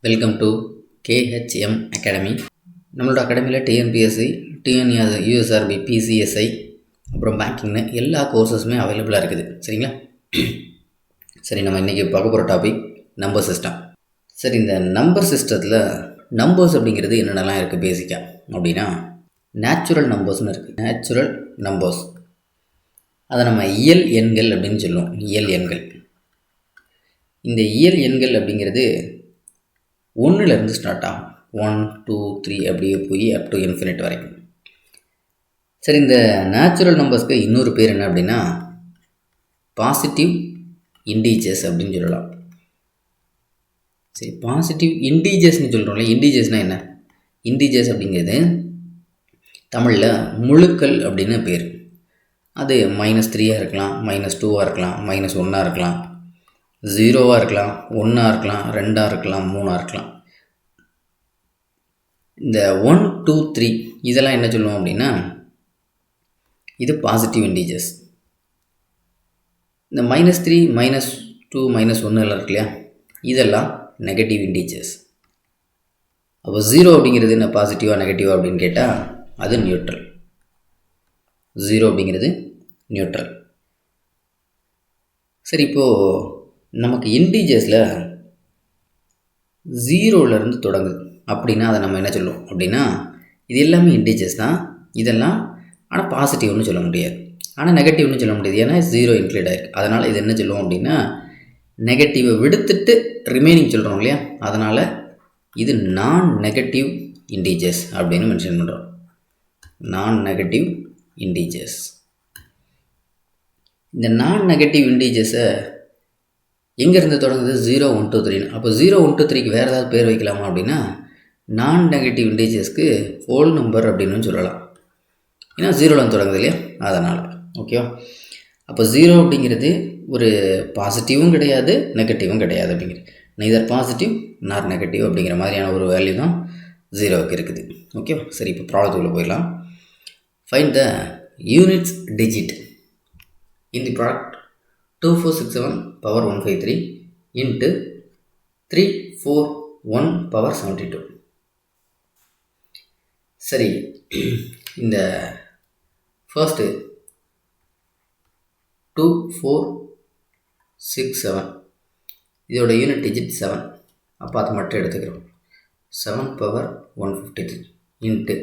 Welcome to KHM academy. நம்மளோட அகாடமியில் TNPSC, USRB, PCSI, அப்புறம் பேங்கிங்னு எல்லா கோர்சஸுமே அவைலபிளாக இருக்குது. சரிங்களா? சரி, நம்ம இன்றைக்கி பார்க்க போகிற டாபிக் நம்பர் சிஸ்டம். சரி, இந்த நம்பர் சிஸ்டத்தில் நம்பர்ஸ் அப்படிங்கிறது என்னென்னலாம் இருக்குது பேசிக்காக அப்படின்னா, நேச்சுரல் நம்பர்ஸ்னு இருக்குது. நேச்சுரல் நம்பர்ஸ் அதை நம்ம இயல் எண்கள் அப்படின்னு சொல்லுவோம். இயல் எண்கள். இந்த இயல் எண்கள் அப்படிங்கிறது 1லேருந்து ஸ்டார்ட் ஆகும். 1, 2, 3 அப்படியே போய் அப் டு இன்ஃபினிட் வரைக்கும். சரி, இந்த நேச்சுரல் நம்பர்ஸ்க்கு இன்னொரு பேர் என்ன அப்படின்னா பாசிட்டிவ் இண்டீஜர்ஸ் அப்படின்னு சொல்லலாம். சரி, பாசிட்டிவ் இண்டீஜர்ஸ்னு சொல்கிறோம்ல. இண்டீஜர்ஸ்னால் என்ன? இண்டீஜர்ஸ் அப்படிங்கிறது தமிழில் முழுக்கள் அப்படின்னு பேர். அது -3 இருக்கலாம், -2 இருக்கலாம், -1 இருக்கலாம், 0 இருக்கலாம், 1 இருக்கலாம், 2 இருக்கலாம், 3 இருக்கலாம். இந்த 1, 2, 3 இதெல்லாம் என்ன சொல்லுவோம் அப்படின்னா இது பாசிட்டிவ் இண்டீஜர்ஸ். இந்த -3, -2, -1 எல்லாம் இருக்கு இல்லையா, இதெல்லாம் நெகட்டிவ் இண்டீஜர்ஸ். அப்போ 0 அப்படிங்கிறது என்ன, பாசிட்டிவாக நெகட்டிவா அப்படின்னு கேட்டால் அது நியூட்ரல். 0 அப்படிங்கிறது நியூட்ரல். சரி, இப்போது நமக்கு இண்டீஜர்ஸில் 0லேருந்து தொடங்குது அப்படின்னா அதை நம்ம என்ன சொல்லுவோம் அப்படின்னா இது எல்லாமே இண்டீஜர்ஸ் தான் இதெல்லாம். ஆனால் பாசிட்டிவ்னு சொல்ல முடியாது, ஆனால் நெகட்டிவ்னு சொல்ல முடியாது. ஏன்னா 0 இன்க்ளூட் ஆகிருக்கு. அதனால் இது என்ன சொல்லுவோம் அப்படின்னா நெகட்டிவை விடுத்துட்டு ரிமைனிங் சொல்கிறோம் இல்லையா, அதனால் இது நான் நெகட்டிவ் இண்டீஜர்ஸ் அப்படின்னு மென்ஷன் பண்ணுறோம். நான் நெகட்டிவ் இண்டீஜர்ஸ். இந்த நான் நெகட்டிவ் இண்டீஜர்ஸை எங்கேருந்து தொடங்குது? 0, 1, 2, 3. அப்போ 0, 1, 2, 3க்கு வேறு ஏதாவது பேர் வைக்கலாமா அப்படின்னா நான் நெகட்டிவ் இண்டீஜர்ஸ்க்கு ஹோல் நம்பர் அப்படின்னு சொல்லலாம். ஏன்னா 0ல் தொடங்குது இல்லையா, அதனால். ஓகேவா? அப்போ 0 அப்படிங்கிறது ஒரு பாசிட்டிவும் கிடையாது, நெகட்டிவும் கிடையாது. அப்படிங்கிறது நெய்தர் பாசிட்டிவ் நார் நெகட்டிவ் அப்படிங்கிற மாதிரியான ஒரு வேல்யூ தான் 0க்கு இருக்குது. ஓகேவா? சரி, இப்போ ப்ராடக்ட்டுக்குள்ளே போயிடலாம். Find the units digit in the product 2467 power 153 into 341 power 72. சரி, இந்த ஃபர்ஸ்ட்டு 2467 இதோட யூனிட் டிஜிட் 7. அப்போ அதை மட்டும் எடுத்துக்கிறோம். 7 பவர் 153 இன்ட்டு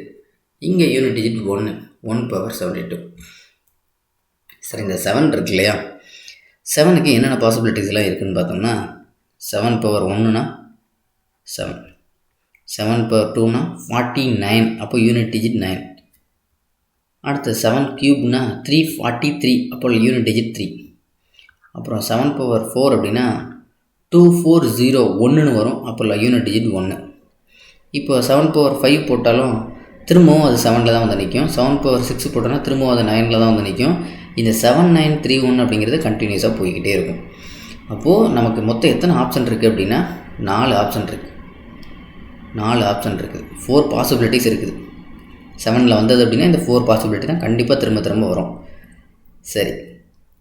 இங்கே யூனிட் டிஜிட் 1 பவர் 72. சரி, இந்த 7 இருக்கு இல்லையா, 7க்கு என்னென்ன பாசிபிலிட்டிஸ்லாம் இருக்குதுன்னு பார்த்தோம்னா 7 பவர் 1னா 7, 7 பவர் 2னா 49. அப்போ யூனிட் டிஜிட் 9. அடுத்து 7 கியூப்னா 343. அப்போ யூனிட் டிஜிட் 3. அப்புறம் 7 பவர் 4 அப்படின்னா 2401ன்னு வரும். அப்போ யூனிட் டிஜிட் 1. இப்போ 7 பவர் 5 போட்டாலும் திரும்பவும் அது 7ல் தான் வந்து நிற்கும். 7 பவர் 6 போட்டோன்னா திரும்பவும் அது 9ல் தான் வந்து நிற்கும். இந்த 7931 அப்படிங்கிறது கண்டினியூஸாக போய்கிட்டே இருக்கும். அப்போது நமக்கு மொத்தம் எத்தனை ஆப்ஷன் இருக்குது அப்படின்னா 4 ஆப்ஷன் இருக்குது. 4 ஆப்ஷன் இருக்குது. 4 பாசிபிலிட்டிஸ் இருக்குது. 7ல் வந்தது அப்படின்னா இந்த 4 பாசிபிலிட்டி தான் கண்டிப்பாக திரும்ப திரும்ப வரும். சரி,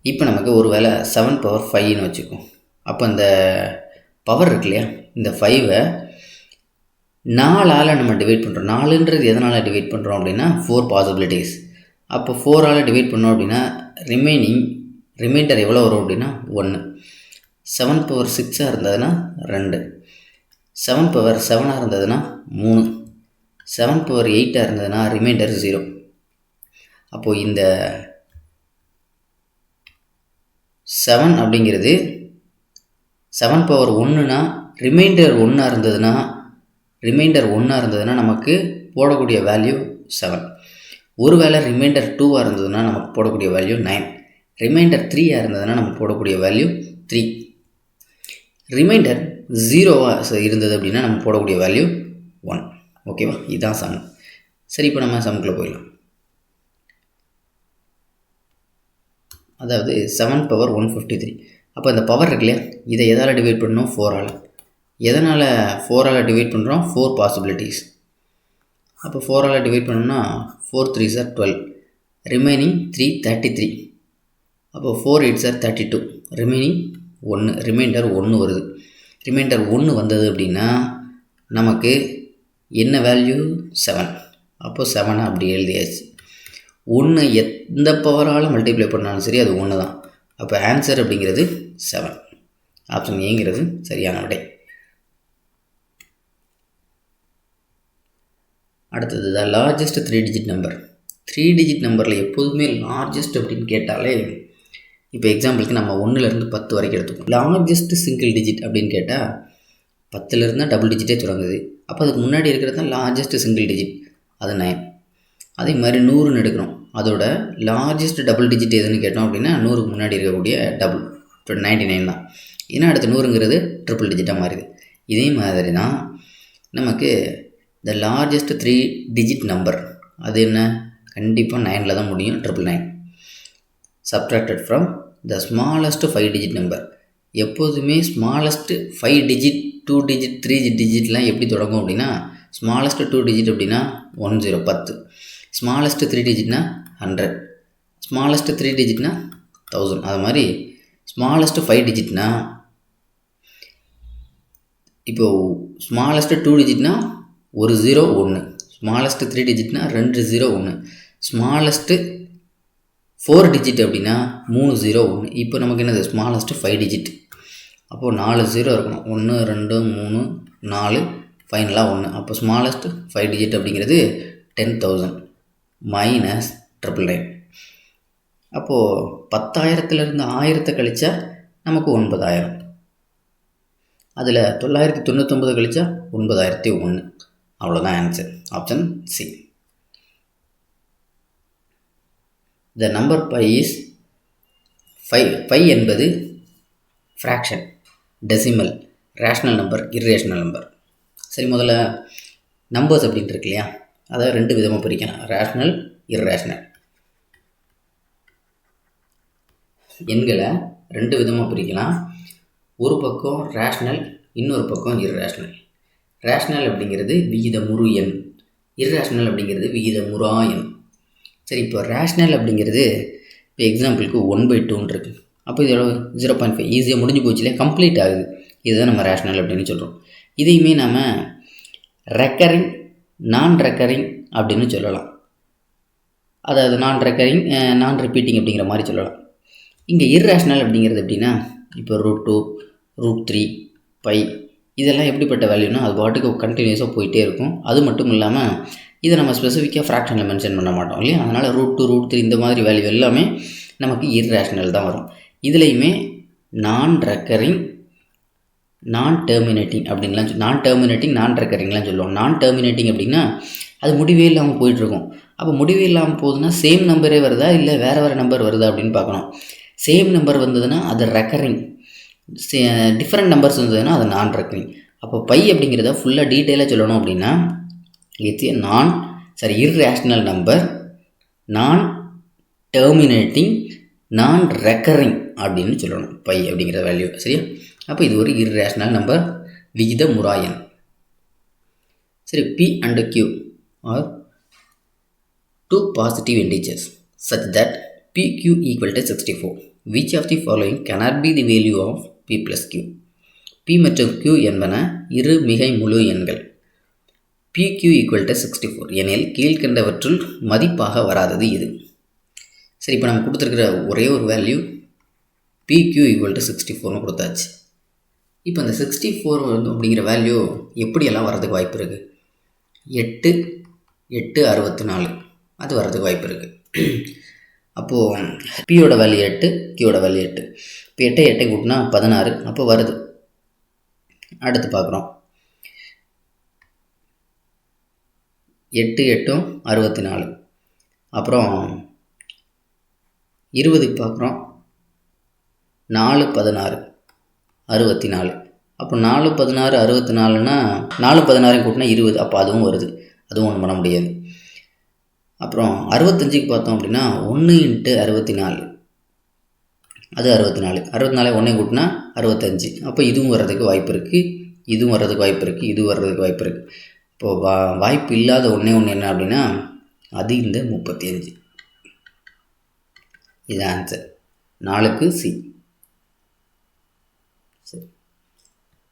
இப்போ நமக்கு ஒரு வேளை 7 பவர் 5ன்னு வச்சுக்கோம். அப்போ இந்த பவர் இருக்கு இல்லையா, இந்த 5ஐ 4ஆல் நம்ம டிவைட் பண்ணுறோம். 4ன்றது எதனால் டிவைட் பண்ணுறோம் அப்படின்னா 4 பாசிபிலிட்டிஸ். அப்போ 4ஆல் டிவைட் பண்ணோம் அப்படின்னா ரிமைண்டர் எவ்வளோ வரும் அப்படின்னா 1. 7 பவர் 6ஆக இருந்ததுன்னா 2, 7 பவர் 7ஆக இருந்ததுன்னா 3, 7 பவர் 8ஆக இருந்ததுன்னா ரிமைண்டர் 0. அப்போது இந்த 7 அப்படிங்கிறது 7 பவர் 1னா ரிமைண்டர் 1ஆக இருந்ததுன்னா நமக்கு போடக்கூடிய வேல்யூ 7. ஒருவேளை ரிமைண்டர் 2ஆக இருந்ததுன்னா நமக்கு போடக்கூடிய வேல்யூ 9. ரிமைண்டர் 3ஆக இருந்ததுன்னா நமக்கு போடக்கூடிய வேல்யூ 3. ரிமைண்டர் 0ஆக இருந்தது அப்படின்னா நம்ம போடக்கூடிய வேல்யூ 1. ஓகேவா? இதுதான் சம். சரி, இப்போ நம்ம சம்குள்ளே போயிடலாம். அதாவது 7 பவர் 153. அப்போ இந்த பவர் இருக்கு இல்லையா, இதை எதால் டிவைட் பண்ணணும்? 4ஆல். எதனால் 4ஆல் டிவைட் பண்ணுறோம்? 4 பாசிபிலிட்டிஸ். அப்போ 4ஆல் டிவைட் பண்ணோம்னா 4 3s are 12, ரிமைனிங் 3 33. அப்போ 4 8s are 32, ரிமைனிங் 1, ரிமைண்டர் 1 வருது. ரிமைண்டர் 1 வந்தது அப்படின்னா நமக்கு என்ன வேல்யூ 7. அப்போது 7 அப்படி எழுதியாச்சு. 1 எந்த பவரால் மல்டிப்ளை பண்ணாலும் சரி அது 1 தான். அப்போ ஆன்சர் அப்படிங்கிறது 7. ஆப்ஷன் ஏங்கிறது சரியான விடை. அடுத்தது the largest 3 digit number. 3 digit நம்பரில் எப்போதுமே லார்ஜஸ்ட் அப்படின்னு கேட்டாலே, இப்போ எக்ஸாம்பிளுக்கு நம்ம 1லேருந்து 10 வரைக்கும் எடுத்துக்கோம். லார்ஜஸ்ட் சிங்கிள் டிஜிட் அப்படின்னு கேட்டால் 10லேருந்து டபுள் டிஜிட்டே தொடங்குது. அப்போ அதுக்கு முன்னாடி இருக்கிறது தான் லார்ஜஸ்ட் சிங்கிள் டிஜிட், அது 9. அதே மாதிரி 100ன்னு எடுக்கிறோம், அதோட லார்ஜஸ்ட் டபுள் டிஜிட் எதுன்னு கேட்டோம் அப்படின்னா 100க்கு முன்னாடி இருக்கக்கூடிய டபுள் 99 தான். ஏன்னா அடுத்து 100ங்கிறது ட்ரிபிள் டிஜிட்டாக மாறிது. இதே மாதிரி தான் நமக்கு த லார்ஜஸ்ட் 3 டிஜிட் நம்பர் அது என்ன, கண்டிப்பாக 9ல் தான் முடியும், 999. Subtracted from the smallest 5 digit number. எப்போதுமே ஸ்மாலஸ்ட் 5 டிஜிட் 2 டிஜிட் 3 டிஜிட்லாம் எப்படி தொடங்கும் அப்படின்னா, ஸ்மாலஸ்ட் 2 டிஜிட் அப்படின்னா 10 10, ஸ்மாலஸ்ட் 3 டிஜிட்னா 100, ஸ்மாலஸ்ட் 3 டிஜிட்னா 1000. அது மாதிரி ஸ்மாலஸ்ட் 5 டிஜிட்னா, இப்போது ஸ்மாலஸ்ட் 2 டிஜிட்னா 1 0 1, ஸ்மாலஸ்ட் 3 டிஜிட்னா 2 0 1, ஸ்மாலஸ்ட்டு 4 டிஜிட் அப்படின்னா 3 0 1. இப்போ நமக்கு என்னது ஸ்மாலஸ்ட்டு 5 டிஜிட். அப்போது 4 0 இருக்கணும், 1 2 3 4, ஃபைனலாக 1. அப்போ ஸ்மாலஸ்ட் 5 டிஜிட் அப்படிங்கிறது 10,000 மைனஸ் 999. அப்போது 10,000லேருந்து 1000 கழிச்சா நமக்கு 9,000. அதில் 999 கழிச்சா 9,001. அவ்வளோதான் answer. Option C. The number pi is 5. 5 என்பது fraction, decimal, rational number, irrational number. சரி, முதல்ல நம்பர்ஸ் அப்படின்ட்டு இருக்கு இல்லையா, அதை 2 விதமாக பிரிக்கலாம், ரேஷ்னல், இர்ரேஷ்னல். எண்களை 2 விதமாக பிரிக்கலாம். ஒரு பக்கம் ரேஷ்னல், இன்னொரு பக்கம் இர்ரேஷ்னல். ரேஷ்னல் அப்படிங்கிறது விகிதமுறு எண், இர்ரேஷ்னல் அப்படிங்கிறது விகிதமுறா எண். சரி, இப்போ ரேஷ்னல் அப்படிங்கிறது இப்போ எக்ஸாம்பிளுக்கு 1/2 இருக்குது. அப்போ இது 0.5 ஈஸியாக முடிஞ்சு போச்சு இல்லையா, கம்ப்ளீட் ஆகுது. இதுதான் நம்ம ரேஷ்னல் அப்படின்னு சொல்கிறோம். இதையுமே நம்ம ரெக்கரிங், நான் ரெக்கரிங் அப்படின்னு சொல்லலாம். அதாவது நான் ரெக்கரிங், நான் ரிப்பீட்டிங் அப்படிங்கிற மாதிரி சொல்லலாம். இங்கே இர்ரேஷ்னல் அப்படிங்கிறது எப்படின்னா, இப்போ √2, √3, பை இதெல்லாம் எப்படிப்பட்ட வேல்யூனா அது பாட்டுக்கு கண்டினியூஸாக போயிட்டே இருக்கும். அது மட்டும் இல்லாமல் இதை நம்ம ஸ்பெசிஃபிக்காக ஃப்ராக்ஷனில் மென்ஷன் பண்ண மாட்டோம் இல்லையா, அதனால் √2, √3 இந்த மாதிரி வேல்யூ எல்லாமே நமக்கு இர்ரேஷ்னல் தான் வரும். இதுலேயுமே நான் ரெக்கரிங், நான் டெர்மினேட்டிங் அப்படின்லாம் நான் டெர்மினேட்டிங், நான் ரெக்கரிங்லாம் சொல்லுவோம். நான் டெர்மினேட்டிங் அப்படின்னா அது முடிவே இல்லாமல் போயிட்டுருக்கும். அப்போ முடிவே இல்லாமல் போகுதுன்னா சேம் நம்பரே வருதா இல்லை வேறு நம்பர் வருதா அப்படின்னு பார்க்கணும். சேம் நம்பர் வந்ததுன்னா அது ரெக்கரிங், டிஃப்ரெண்ட் நம்பர்ஸ் வந்ததுன்னா அது நான் ரெக்கரிங். அப்போ பை அப்படிங்கிறத ஃபுல்லாக டீட்டெயிலாக சொல்லணும் அப்படின்னா இட்ஸ் ஏ இர்ரேஷ்னல் நம்பர், நான் டெர்மினேட்டிங், நான் ரெக்கரிங் அப்படின்னு சொல்லணும் பை அப்படிங்கிற வேல்யூ. சரியா, அப்போ இது ஒரு இர்ரேஷ்னல் நம்பர், விகிதமுறா எண். சரி, P and Q are 2 positive integers such that PQ equal to 64. Which of the following cannot be the value of P plus Q? P மற்றும் Q என்பன இரு மிகை முழு எண்கள். PQ equal to 64 எனில் கீழ்கண்டவற்றுள் மதிப்பாக வராதது இது. சரி, இப்போ நம்ம கொடுத்துருக்கிற ஒரே ஒரு வேல்யூ PQ equal to 64னு கொடுத்தாச்சு. இப்போ இந்த 64 அப்படிங்கிற வேல்யூ எப்படியெல்லாம் வர்றதுக்கு வாய்ப்பு இருக்குது? 8 8 64 அது வர்றதுக்கு வாய்ப்பு இருக்குது. அப்போது பியோட வேல்யூ 8, கியோட வேல்யூ 8. இப்போ 8 8 கூட்டினா 16, அப்போ வருது. அடுத்து பார்க்குறோம், 8 8 64, அப்புறம் 20க்கு பார்க்குறோம், 4 16 64. அப்போ 4 16 64னா 4 16 கூட்டினா 20, அப்போ அதுவும் வருது, அதுவும் ஒன்றும் பண்ண முடியாது. அப்புறம் 65க்கு பார்த்தோம் அப்படின்னா 1 × 64, அது 64. 64 ஒன்றே கூட்டினா 65, அப்போ இதுவும் வர்றதுக்கு வாய்ப்பு இருக்குது, இதுவும் வர்றதுக்கு வாய்ப்பு இருக்குது, இது வர்றதுக்கு வாய்ப்பு இருக்குது. இப்போது வாய்ப்பு இல்லாத ஒன்றே ஒன்று என்ன அப்படின்னா அது இந்த 35. இது ஆன்சர். 4க்கு C.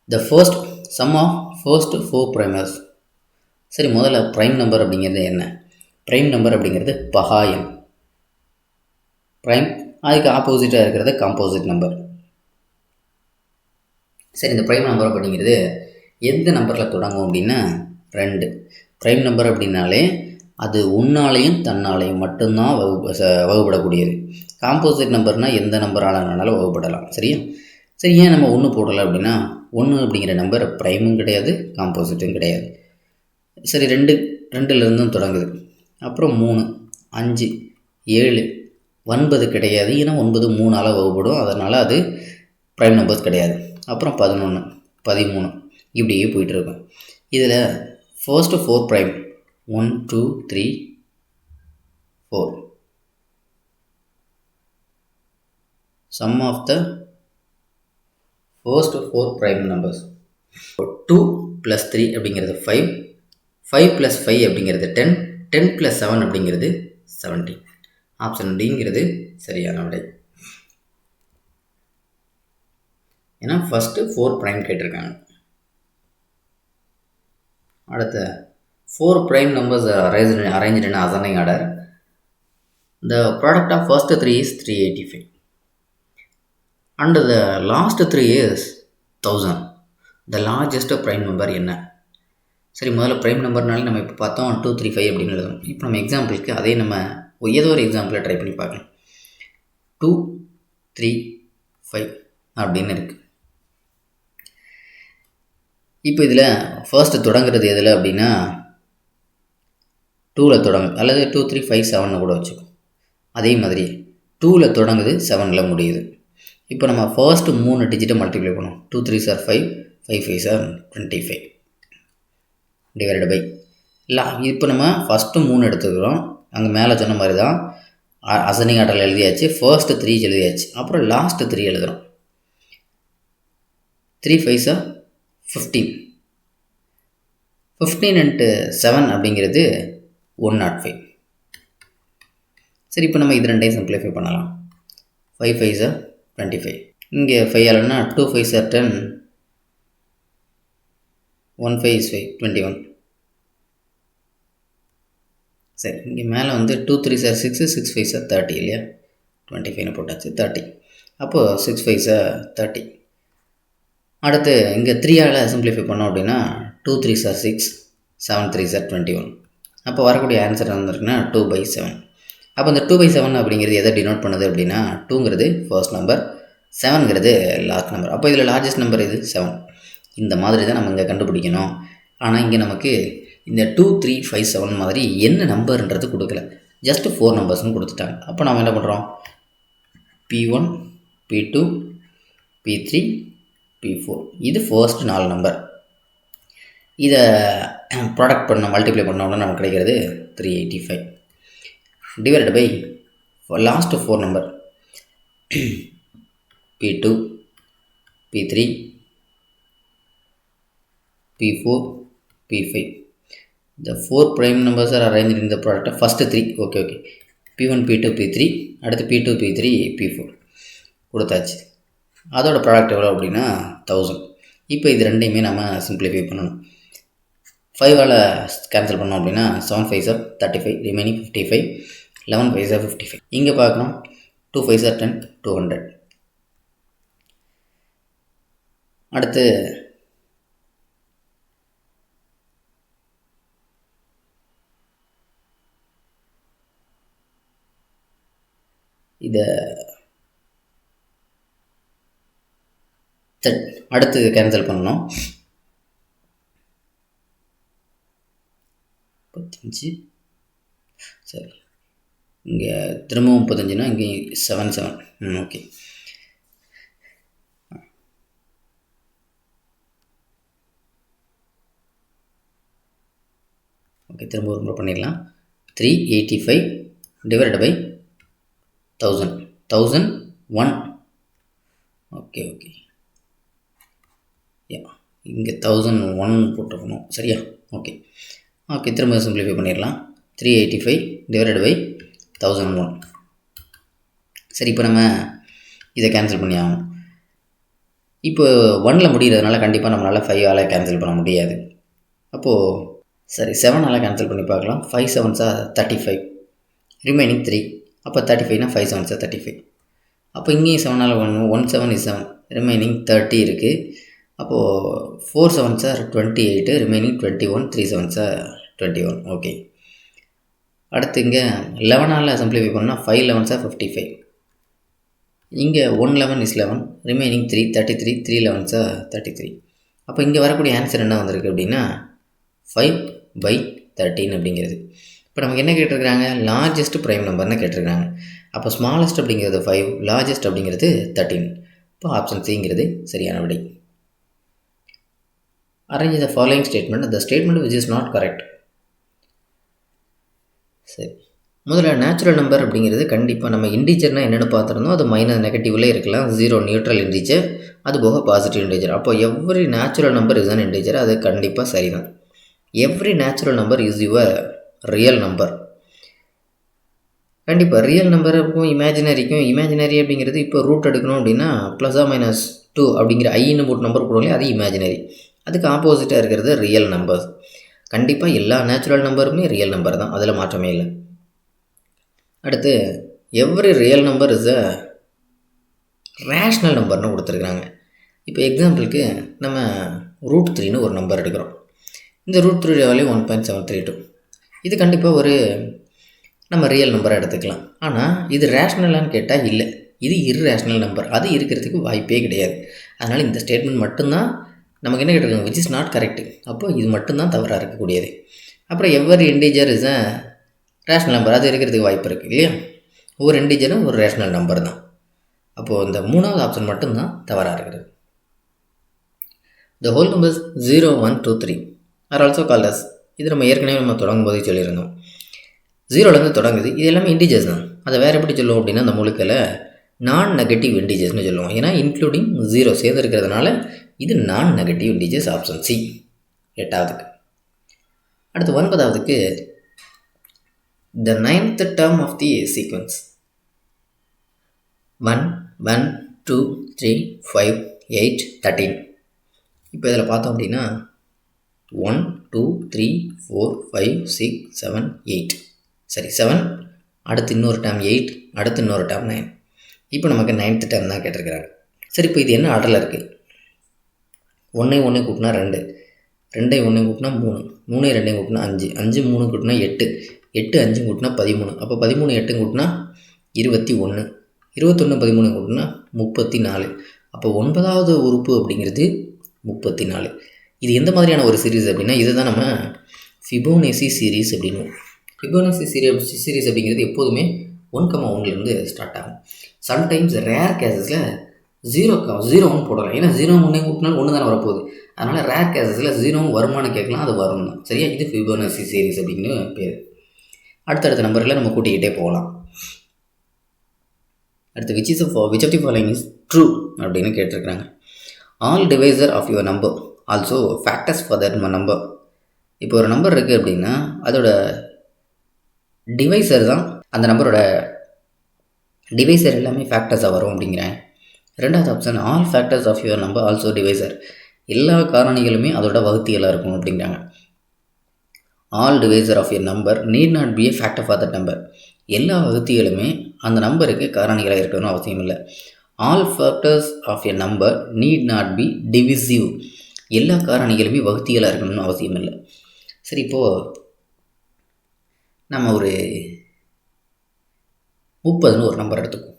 The first sum of first 4 primes. சரி, முதல்ல ப்ரைம் நம்பர் அப்படிங்கிறது என்ன? ப்ரைம் நம்பர் அப்படிங்கிறது பகா எண். ப்ரைம், அதுக்கு ஆப்போசிட்டாக இருக்கிறது காம்போசிட் நம்பர். சரி, இந்த ப்ரைம் நம்பர் அப்படிங்கிறது எந்த நம்பரில் தொடங்கும் அப்படின்னா 2. ப்ரைம் நம்பர் அப்படின்னாலே அது ஒன்றாலையும் தன்னாலையும் மட்டும்தான் வகுப்படக்கூடியது. காம்போசிட் நம்பர்னால் எந்த நம்பரானாலும் வகுப்படலாம். சரியா? சரி, ஏன் நம்ம 1 போடலை அப்படின்னா 1 அப்படிங்கிற நம்பர் ப்ரைமும் கிடையாது, காம்போசிட்டும் கிடையாது. சரி, 2லேருந்தும் தொடங்குது. அப்புறம் 3, 5, 7, 9 கிடையாது. ஏன்னா 9 3ஆல் வகுப்படும், அதனால் அது ப்ரைம் நம்பர்ஸ் கிடையாது. அப்புறம் 11, 13 இப்படியே போயிட்டுருக்கும். இதில் first 4 prime 1 2 3 4. Sum of the first 4 prime numbers 2 + 3 அப்படிங்கிறது 5, 5 + 5 அப்படிங்கிறது 10, 10 + 7 அப்படிங்கிறது 17. ஆப்ஷன் டிங்கிறது சரியான விடை. ஏன்னா ஃபஸ்ட்டு 4 ப்ரைம் கேட்டிருக்காங்க. அடுத்த 4 prime numbers are arranged in ascending order. The product of first 3 is 385 and the last 3 is 1000. The largest prime number என்ன? சரி, முதல்ல ப்ரைம் நம்பர்னாலே நம்ம இப்போ பார்த்தோம் 2 3 5 அப்படின்னு எழுதணும். இப்போ நம்ம எக்ஸாம்பிளுக்கு அதே நம்ம ஏதோ ஒரு எக்ஸாம்பிளை ட்ரை பண்ணி பார்க்கலாம். 2 3 5 அப்படின்னு இருக்குது. இப்போ இதில் ஃபர்ஸ்ட்டு தொடங்குறது எதில் அப்படின்னா 2ல் தொடங்குது, அல்லது 2 3 5 7 கூட வச்சுக்கோ. அதே மாதிரி 2ல் தொடங்குது, 7ல் முடியுது. இப்போ நம்ம ஃபர்ஸ்ட்டு 3 டிஜிட்டை மல்டிப்ளை பண்ணுவோம். 2 3s are 5, 5 5s are 25 divided by இப்போ நம்ம ஃபஸ்ட்டு 3 எடுத்துக்கிறோம். அங்கே மேலே சொன்ன மாதிரி தான் அசனிங் ஆர்டரில் எழுதியாச்சு. ஃபர்ஸ்ட்டு 3 எழுதியாச்சு, அப்புறம் லாஸ்ட்டு 3 எழுதுகிறோம். 3 5s are 15. 15 × 7 அப்படிங்கிறது 105. சரி, இப்போ நம்ம இது ரெண்டையும் சிம்பிளிஃபை பண்ணலாம். 5 5s are 25. இங்கே 5 ஆலன்னா 2 5s are 10, 1 5 is 5, 21. சரி, இங்கே மேலே வந்து 2 3s are 6, 6 5s are 30 இல்லையா? 25 போட்டாச்சு, 30. அப்போது 6 5s are 30. அடுத்து இங்கே 3ஆல் சிம்பிளிஃபை பண்ணோம் அப்படின்னா 2 3s are 6, 7 3s are 21. அப்போ வரக்கூடிய ஆன்சர் வந்துருக்குன்னா 2/7. அப்போ இந்த 2/7 அப்படிங்கிறது எதை டினோட் பண்ணுது அப்படின்னா 2ங்கிறது ஃபர்ஸ்ட் நம்பர், 7ங்கிறது லாஸ்ட் நம்பர். அப்போ இதில் லார்ஜஸ்ட் நம்பர் இது 7. இந்த மாதிரி தான் நம்ம இங்கே கண்டுபிடிக்கணும். ஆனால் இங்கே நமக்கு இந்த 2 3 5 7 மாதிரி என்ன நம்பர்ன்றது கொடுக்கல, ஜஸ்ட் 4 நம்பர்ஸ்னு கொடுத்துட்டாங்க. அப்போ நம்ம என்ன பண்ணுறோம்? P1 P2 P3 P4 இது ஃபர்ஸ்ட் 4 நம்பர். இதை ப்ராடக்ட் பண்ண மல்டிப்ளை பண்ணோம்னா நமக்கு கிடைக்கிறது 385 divided by last 4 number P2 P3 P4 P5. The 4 prime numbers are arranged in the product of first 3. Okay. P1 P2 P3, அடுத்து P2 P3 P4 கொடுத்தாச்சு. அதோட product எவ்வளோ அப்படின்னா 1000. இப்போ இது ரெண்டையுமே நம்ம சிம்பிளிஃபை பண்ணணும். 5ஆல் கேன்சல் பண்ணோம் அப்படின்னா 7 5s are 35, remaining 55, 11 5s are 55. இங்கே பார்க்கணும் 2 5s are 10, 200. அடுத்து இதை அடுத்து கேன்சல் பண்ணணும். 35, சரி, இங்கே திரும்பவும் 35னா இங்கே 7 7. ஓகே. திரும்ப ரொம்ப பண்ணிடலாம். 385 டிவைடட் பை 1000, 1001. ஓகே இங்கே 1001 போட்டுருக்கணும், சரியா? ஓகே, திரும்ப சிம்பிளிஃபை பண்ணிடலாம். 385 டிவைடட் பை 1001. சரி, இப்போ நம்ம இதை கேன்சல் பண்ணி ஆகணும். இப்போ 1ல் முடிகிறதுனால கண்டிப்பாக நம்மளால் 5ஆல் கேன்சல் பண்ண முடியாது. அப்போது சரி 7ஆல் கேன்சல் பண்ணி பார்க்கலாம். 5 7s 35, ரிமைனிங் 3. அப்போ 35னா 5 7s 35. அப்போ இங்கேயும் 7ஆல் 1 7 is 7, ரிமைனிங் 30 இருக்குது. அப்போது 4 7s 28, ரிமைனிங் 21, 3 7s 21. ஓகே. அடுத்து இங்கே 11ஆல் சிம்பிளிஃபை பண்ணால் 5 11s 55. இங்கே 1 11 is 11, ரிமைனிங் 3 33, 3 11s 33. அப்போ இங்கே வரக்கூடிய ஆன்சர் என்ன வந்திருக்கு அப்படின்னா 5/13 அப்படிங்கிறது. இப்போ நமக்கு என்ன கேட்டிருக்கிறாங்க, லார்ஜஸ்ட் ப்ரைம் நம்பர்னு கேட்டிருக்காங்க. அப்போ ஸ்மாலஸ்ட் அப்படிங்கிறது 5, லார்ஜஸ்ட் அப்படிங்கிறது 13. இப்போ ஆப்ஷன் சிங்கிறது சரியான விடை. Arrange the following statement, the statement which is not correct. சரி, முதல்ல நேச்சுரல் நம்பர் அப்படிங்கிறது கண்டிப்பாக நம்ம இன்டீஜர்னால் என்னென்னு பார்த்துருந்தோம். அது மைனஸ் நெகட்டிவ்லேயே இருக்கலாம். 0 நியூட்ரல் இன்டீஜர், அது போக பாசிட்டிவ் இன்டீஜர். அப்போ every natural number is an integer, அது கண்டிப்பாக சரிதான். Every natural number is your real number. கண்டிப்பாக ரியல் நம்பர் இருக்கும் இமேஜினரிக்கும். இமேஜினரி அப்படிங்கிறது இப்போ ரூட் எடுக்கணும் அப்படின்னா +or-2 அப்படிங்கிற ஐன்னு போட்டு நம்பர் போடுவோம், அது இமேஜினரி. அதுக்கு ஆப்போசிட்டாக இருக்கிறது ரியல் நம்பர்ஸ். கண்டிப்பாக எல்லா நேச்சுரல் நம்பருமே ரியல் நம்பர் தான், அதில் மாற்றமே இல்லை. அடுத்து every real number is a rational நம்பர்னு கொடுத்துருக்குறாங்க. இப்போ எக்ஸாம்பிளுக்கு நம்ம √3ன்னு ஒரு நம்பர் எடுக்கிறோம். இந்த √3 வேல்யூ 1.732. இது கண்டிப்பாக ஒரு நம்ம ரியல் நம்பரை எடுத்துக்கலாம். ஆனால் இது ரேஷ்னலான்னு கேட்டால் இல்லை, இது இர்ரேஷ்னல் நம்பர். அது இருக்கிறதுக்கு வாய்ப்பே கிடையாது. அதனால் இந்த ஸ்டேட்மெண்ட் மட்டும்தான் நமக்கு என்ன கேட்டிருக்காங்க, விச் இஸ் நாட் கரெக்டு. அப்போது இது மட்டும்தான் தவறாக இருக்கக்கூடியது. அப்புறம் every integer is a rational number, அது இருக்கிறதுக்கு வாய்ப்பு இருக்குது இல்லையா. ஒவ்வொரு இன்டீஜரும் ஒரு ரேஷ்னல் நம்பர் தான். அப்போது இந்த 3வது ஆப்ஷன் மட்டும்தான் தவறாக இருக்கிறது. The whole numbers 0 1 2 3 are also called as, இது நம்ம ஏற்கனவே நம்ம தொடங்கும் போதே சொல்லியிருந்தோம். 0லேருந்து தொடங்குது, இது எல்லாமே இன்டீஜர்ஸ் தான். அதை வேறு எப்படி சொல்லுவோம் அப்படின்னா அந்த முழுக்களை நான் நெகட்டிவ் இன்டீஜர்ஸ்னு சொல்லுவோம். ஏன்னா இன்க்ளூடிங் 0 சேர்ந்து இருக்கிறதுனால இது non negative integers, option C 8வதுக்கு. அடுத்து 9வதுக்கு the 9th term of the sequence 1 1 2 3 5 8 13. இப்போ இதில் பார்த்தோம் அப்படின்னா 1 2 3 4 5 6 7 8. சரி 7, அடுத்து இன்னொரு டேம் 8, அடுத்து இன்னொரு டேம் 9. இப்போ நமக்கு 9th term தான் கேட்டிருக்கிறாங்க. சரி, இப்போ இது என்ன ஆர்டரில் இருக்குது? 1 1 கூட்டினா 2, 2 1 கூட்டினா 3, 3 2 கூட்டினா 5, 5 3 கூட்டினா 8, 8 5 கூட்டினா 13. அப்போ 13 8 கூட்டினா 21, 21 13 கூட்டினா 34. அப்போ 9வது உறுப்பு அப்படிங்கிறது 34. இது எந்த மாதிரியான ஒரு சீரீஸ் அப்படின்னா இதுதான் நம்ம ஃபிபோனேசி சீரீஸ் அப்படின்னு. ஃபிபோனேசி சீரீஸ் அப்படிங்கிறது எப்போதுமே 1,1லேருந்து ஸ்டார்ட் ஆகும். சம்டைம்ஸ் ரேர் கேசஸில் 0 போடலாம். ஏன்னா 0 1 கூட்டினாலும் 1 தானே வரப்போகுது. அதனால் ரேர் கேசஸில் 0 வருமானு கேட்கலாம், அது வரும் தான். சரியா, இது ஃபிபோனேசி சீரீஸ் அப்படிங்கிற பேர். அடுத்தடுத்த நம்பர்களை நம்ம கூட்டிக்கிட்டே போகலாம். அடுத்து which of the following is true அப்படின்னு கேட்டிருக்கிறாங்க. All divisor of your number also factors for that number. இப்போ ஒரு நம்பர் இருக்குது அப்படின்னா அதோட டிவைசர் தான், அந்த நம்பரோட டிவைசர் எல்லாமே ஃபேக்டர்ஸாக வரும் அப்படிங்கிறாங்க. 2வது option all factors of your number also divisor, எல்லா காரணிகளுமே அதோட வகுத்தியலாக இருக்கும் அப்படிங்கிறாங்க. All divisor of your number need not be a factor for that number, எல்லா வகுத்திகளுமே அந்த நம்பருக்கு காரணிகளாக இருக்கணும்னு அவசியம் இல்லை. All factors of a number need not be divisive, எல்லா காரணிகளுமே வகுத்திகளாக இருக்கணும்னு அவசியம் இல்லை. சரி, இப்போது நம்ம ஒரு 30ன்னு ஒரு நம்பர் எடுத்துக்குவோம்.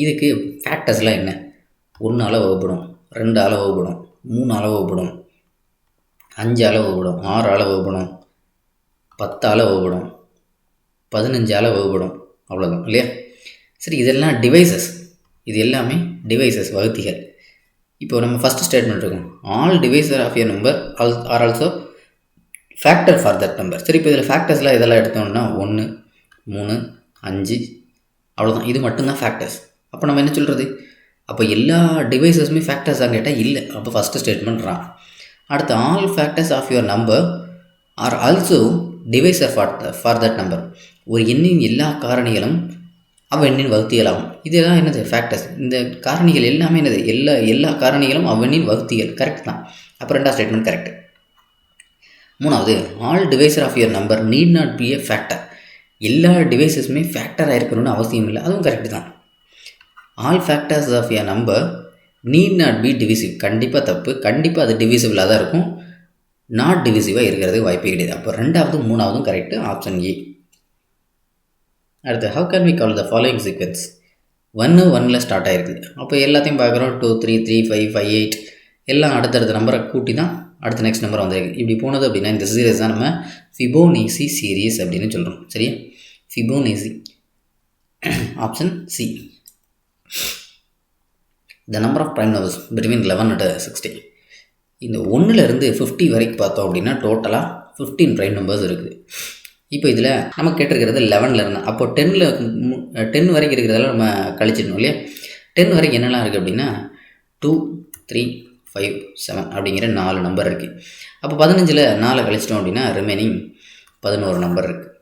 இதுக்கு ஃபேக்டர்ஸ்லாம் என்ன? 1ஆல் வகுப்படும், 2ஆல் வகுப்படும், 3ஆல் வகுப்படும், 5ஆல் வகுப்படும், 6ஆல் வகுப்படும், 10ஆல் வகுப்படும், 15ஆல் வகுப்படும், அவ்வளோதான் இல்லையா. சரி, இதெல்லாம் டிவைசஸ், இது எல்லாமே டிவைசஸ், வகுத்திகள். இப்போ நம்ம ஃபஸ்ட்டு ஸ்டேட்மெண்ட் இருக்கும், all divisor of a number are also factor for that number. சரி, இப்போ இதில் ஃபேக்டர்ஸ்லாம் இதெல்லாம் எடுத்தோம்னா 1 3 5 அவ்வளோதான், இது மட்டும்தான் ஃபேக்டர்ஸ். அப்போ நம்ம என்ன சொல்கிறது? அப்போ எல்லா டிவைசஸுமே ஃபேக்டர்ஸாக கேட்டால் இல்லை. அப்போ ஃபஸ்ட்டு ஸ்டேட்மெண்ட் ராங். அடுத்து all factors of your number are also divisor for that number, ஒரு எண்ணின் எல்லா காரணிகளும் அவ்வெண்ணின் வகுத்தியல் ஆகும். இதெல்லாம் என்னது ஃபேக்டர்ஸ். இந்த காரணிகள் எல்லாமே என்னது, எல்லா காரணிகளும் அவ்வெண்ணின் வகுத்தியல். கரெக்ட் தான். அப்போ 2வது ஸ்டேட்மெண்ட் கரெக்ட். 3வது, all divisor of your number need not be a factor. எல்லா டிவைசஸுமே ஃபேக்டராக இருக்கணும்னு அவசியம் இல்லை. அதுவும் கரெக்டு தான். All factors of a number need not be divisive. கண்டிப்பாக தப்பு. கண்டிப்பாக அது டிவிசிபிளாக தான் இருக்கும். நாட் டிவிசிவாக இருக்கிறதுக்கு வாய்ப்பே கிடையாது. அப்போ 2வது 3வதும் கரெக்டு. Option A. அடுத்து, how can we call the following sequence? 1 1ல் ஸ்டார்ட் ஆகிருக்குது. அப்போ எல்லாத்தையும் பார்க்குறோம். 2 3 3 5 5 8 எல்லாம் அடுத்தடுத்த நம்பரை கூட்டி தான் அடுத்த நெக்ஸ்ட் நம்பர் வந்திருக்கு. இப்படி போனது அப்படின்னா இந்த சீரீஸ் தான் நம்ம ஃபிபோனேசி சீரீஸ் அப்படின்னு சொல்கிறோம். சரியா? Fibonacci. Option C. The number of prime numbers between 11 and 60. இந்த 1லேருந்து 50 வரைக்கும் பார்த்தோம் அப்படின்னா டோட்டலாக 15 ப்ரைம் நம்பர்ஸ் இருக்குது. இப்போ இதில் நமக்கு கேட்டிருக்கிறது 11லேருந்து. அப்போ 10 வரைக்கும் இருக்கிறதெல்லாம் நம்ம கழிச்சிடணும் இல்லையா? 10 வரைக்கும் என்னெல்லாம் இருக்குது அப்படின்னா 2 3 5 7 அப்படிங்கிற 4 நம்பர் இருக்குது. அப்போ 15ல் 4 கழிச்சிட்டோம் அப்படின்னா ரிமைனிங் 11 நம்பர் இருக்குது.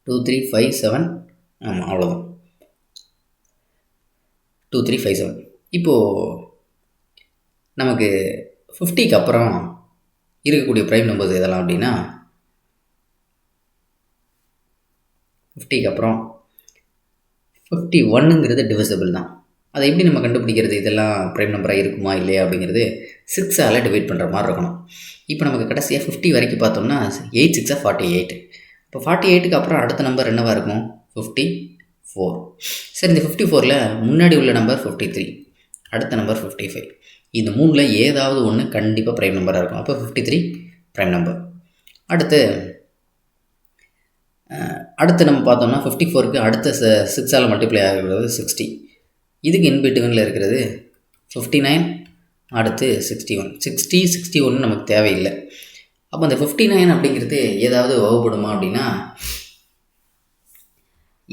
2 3 5 7. ஆமாம், அவ்வளோதான். 2 3 5 7. இப்போது நமக்கு 50க்கு அப்புறம் இருக்கக்கூடிய ப்ரைம் நம்பர்ஸ் எதெல்லாம் அப்படின்னா 50க்கு அப்புறம் 51ங்கிறது டிவிசிபிள் தான். அதை எப்படி நம்ம கண்டுபிடிக்கிறது? இதெல்லாம் ப்ரைம் நம்பராக இருக்குமா இல்லையா அப்படிங்கிறது 6ஆல் டிவைட் பண்ணுற மாதிரி இருக்கணும். இப்போ நமக்கு கடைசியாக 50 வரைக்கும் பார்த்தோம்னா 8 6 48. இப்போ 48க்கு அப்புறம் அடுத்த நம்பர் என்னவாக இருக்கும்? 54. சரி, இந்த 54ல் முன்னாடி உள்ள நம்பர் 53, அடுத்த நம்பர் 55. இந்த 3ல் ஏதாவது ஒன்று கண்டிப்பாக ப்ரைம் நம்பராக இருக்கும். அப்போ 53 ப்ரைம் நம்பர். அடுத்து நம்ம பார்த்தோம்னா 54க்கு அடுத்த 6ஆல் மல்டிப்ளை ஆகிறது 60. இதுக்கு இன்பிட்வீனில் இருக்கிறது 59, அடுத்து 61. 60 61 நமக்கு தேவையில்லை. அப்போ அந்த 59 அப்படிங்கிறது ஏதாவது வகுப்படுமா அப்படின்னா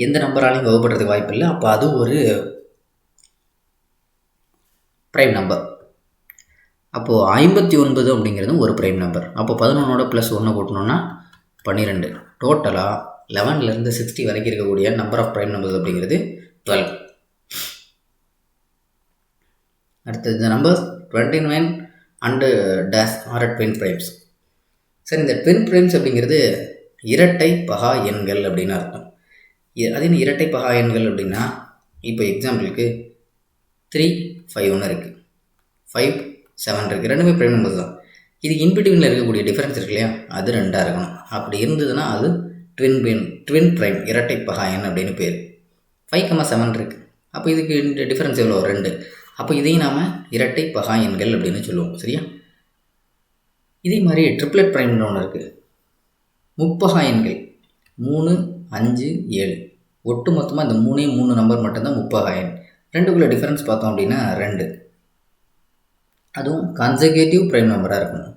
எந்த நம்பராலையும் வகுப்படுறதுக்கு வாய்ப்பு இல்லை. அப்போ அது ஒரு ப்ரைம் நம்பர். அப்போது 59 அப்படிங்கிறது ஒரு ப்ரைம் நம்பர். அப்போ 11ஓட +1 கூட்டணும்னா 12. டோட்டலாக 11லேருந்து 60 வரைக்கும் இருக்கக்கூடிய நம்பர் ஆஃப் ப்ரைம் நம்பர்ஸ் அப்படிங்கிறது 12. அடுத்தது, இந்த number 29 and dash are twin primes. சரி, இந்த ட்வின் ப்ரைம்ஸ் அப்படிங்கிறது இரட்டை பகா எண்கள் அப்படின்னு அர்த்தம். அது என்ன இரட்டை பகா எண்கள் அப்படின்னா, இப்போ எக்ஸாம்பிளுக்கு 3 5 1 இருக்குது, 5 7 இருக்குது. ரெண்டுமே ப்ரைம் நம்பர்ஸ் தான். இதுக்கு இன்பிட்வீனில் இருக்கக்கூடிய டிஃபரன்ஸ் இருக்கு இல்லையா, அது 2ஆக இருக்கணும். அப்படி இருந்ததுன்னா அது ட்வின் ப்ரைம், இரட்டை பகா எண் அப்படின்னு பேர். 5 7 இருக்குது. அப்போ இதுக்கு டிஃபரன்ஸ் எவ்வளோ? 2. அப்போ இதையும் நாம் இரட்டை பகா எண்கள் அப்படின்னு சொல்லுவோம். சரியா? இதே மாதிரி ட்ரிப்ளெட் ப்ரைம்னு ஒன்று இருக்குது. முப்பகா எண்கள் 3 5 7. ஒட்டு மொத்தமாக இந்த 3 நம்பர் மட்டும்தான் முப்பகா எண். ரெண்டுக்குள்ளே டிஃபரன்ஸ் பார்த்தோம் அப்படின்னா 2. அதுவும் கன்சர்வேட்டிவ் ப்ரைம் நம்பராக இருக்கணும்.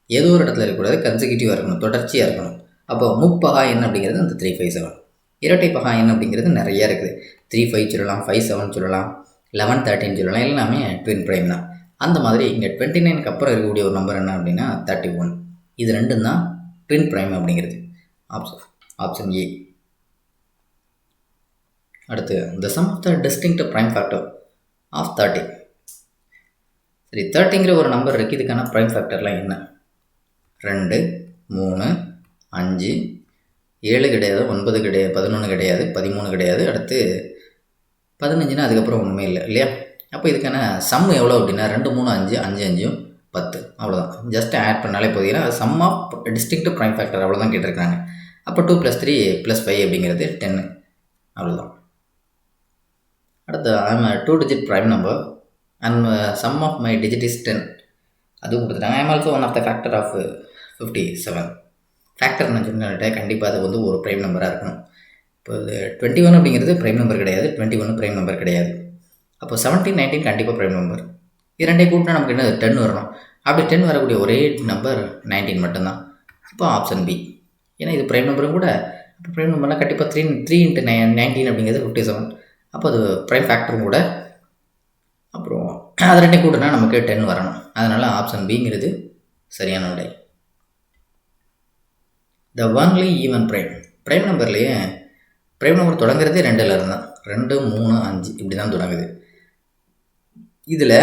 ஏதோ ஒரு இடத்துல இருக்கக்கூடாது, கன்சர்வேட்டிவாக இருக்கணும், தொடர்ச்சியாக இருக்கணும். அப்போ முப்பகா எண் அப்படிங்கிறது அந்த 3 5 7. இரட்டை பகா எண் அப்படிங்கிறது நிறையா இருக்குது. 3 5 சொல்லலாம், 5 7 சொல்லலாம், 11 13 சொல்லலாம். எல்லாமே ட்வின் ப்ரைம் தான். அந்த மாதிரி இங்கே 29க்கு அப்புறம் இருக்கக்கூடிய ஒரு நம்பர் என்ன அப்படின்னா 31. இது ரெண்டும் தான் ட்வின் ப்ரைம் அப்படிங்கிறது. Option A. அடுத்து, the sum of the distinct prime factor of 30. சரி, 30ங்கிற ஒரு நம்பர் இருக்குது. இதுக்கான ப்ரைம் ஃபேக்டர்லாம் என்ன? 2 3 5 7 கிடையாது, 9 கிடையாது, 11 கிடையாது, 13 கிடையாது, அடுத்து 15னா அதுக்கப்புறம் ஒன்றுமே இல்லை இல்லையா? அப்போ இதுக்கான சம் எவ்வளோ அப்படின்னா 2 3 5 5 5 10. அவ்வளோதான். ஜஸ்ட் ஆட் பண்ணாலே போதும். அது sum of distinct prime factor அவ்வளோதான் கேட்டிருக்காங்க. அப்போ 2 + 3 + 5 அப்படிங்கிறது 10. அவ்வளோதான். அடுத்து, I'm 2 digit prime number and sum of my digit is 10. அதுவும் கொடுத்துட்டாங்க. I'm also one of the factor of 57. Factor நான் சொன்னேன், கண்டிப்பாக அது வந்து ஒரு ப்ரைம் நம்பராக இருக்கணும். இப்போ 21 அப்படிங்கிறது ப்ரைம் நம்பர் கிடையாது, 21 ப்ரைம் நம்பர் கிடையாது. அப்போ 17 19 கண்டிப்பாக ப்ரைம் நம்பர். இது ரெண்டையும் கூட்டினா நமக்கு என்ன 10 வரணும். அப்படி 10 வரக்கூடிய ஒரே நம்பர் 19 மட்டும்தான். அப்போ ஆப்ஷன் பி. ஏன்னா இது ப்ரைம் நம்பரும் கூட. அப்போ ப்ரைம் நம்பர்னால் கண்டிப்பாக 3 × 19 அப்படிங்கிறது 57. அப்போ அது ப்ரைம் ஃபேக்டரும் கூட. அப்புறம் அது ரெண்டையும் கூட்டினா நமக்கு 10 வரணும். அதனால் ஆப்ஷன் பிங்கிறது சரியான விடை. The only even prime. Prime நம்பர்லேயே ப்ரைம் நம்பர் தொடங்குறதே 2ல் தான். 2, 3, 5 இப்படி தான் தொடங்குது. இதில்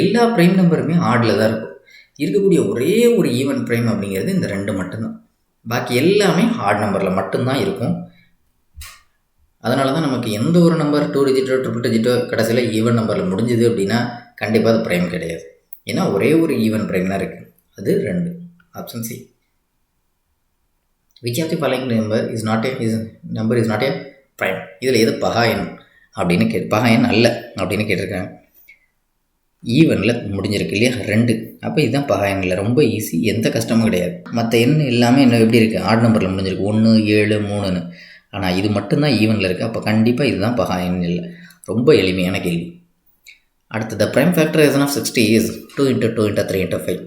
எல்லா ப்ரைம் நம்பருமே ஆடில் தான் இருக்கும். இருக்கக்கூடிய ஒரே ஒரு ஈவன் ப்ரைம் அப்படிங்கிறது இந்த 2 மட்டும்தான். பாக்கி எல்லாமே ஆட் நம்பரில் மட்டும்தான் இருக்கும். அதனால தான் நமக்கு எந்த ஒரு நம்பர் 2 டிஜிட்டோ ட்ரிபிள் டிஜிட்டோ கடைசியில் ஈவன் நம்பரில் முடிஞ்சுது அப்படின்னா கண்டிப்பாக அது ப்ரைம் கிடையாது. ஏன்னா ஒரே ஒரு ஈவன் ப்ரைம் தான் இருக்குது, அது 2. Option C. Which of the following number is not a prime. இதில் எது பகா எண் அப்படின்னு பகா எண் அல்ல அப்படின்னு கேட்டிருக்காங்க. ஈவனில் முடிஞ்சிருக்கு இல்லையா 2, அப்போ இதுதான் பகா எண். இல்லை, ரொம்ப ஈஸி, எந்த கஷ்டமும் கிடையாது. மற்ற எண் எல்லாமே என்ன எப்படி இருக்குது, ஆட் நம்பரில் முடிஞ்சிருக்கு 1, 7, 3ன்னு. ஆனால் இது மட்டும்தான் ஈவனில் இருக்குது. அப்போ கண்டிப்பாக இதுதான் பகா எண் இல்லை. ரொம்ப எளிமையான கேள்வி. அடுத்தது ப்ரைம் ஃபேக்டரைசேஷன் ஆஃப் 60 இஸ் 2 × 2 × 3 × 5.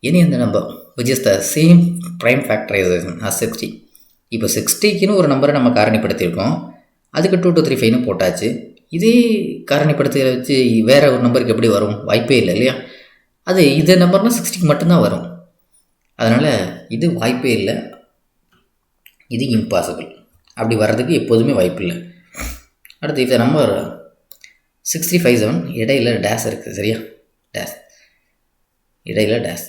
இனி அந்த number which is the same prime factorisation as 60. இப்போ 60க்குன்னு ஒரு நம்பரை நம்ம காரணிப்படுத்தியிருக்கோம், அதுக்கு 2 to 3 5ன்னு போட்டாச்சு. இதே காரணிப்படுத்தி வச்சு வேறு ஒரு நம்பருக்கு எப்படி வரும், வாய்ப்பே இல்லை இல்லையா. அது இதே நம்பர்னால் 60க்கு மட்டும்தான் வரும். அதனால் இது வாய்ப்பே இல்லை, இது இம்பாசிபிள். அப்படி வர்றதுக்கு எப்போதுமே வாய்ப்பு இல்லை. அடுத்து இந்த நம்பர் 657 இடையில் டேஸ் இருக்குது சரியா, டேஸ் இடையில் டேஸ்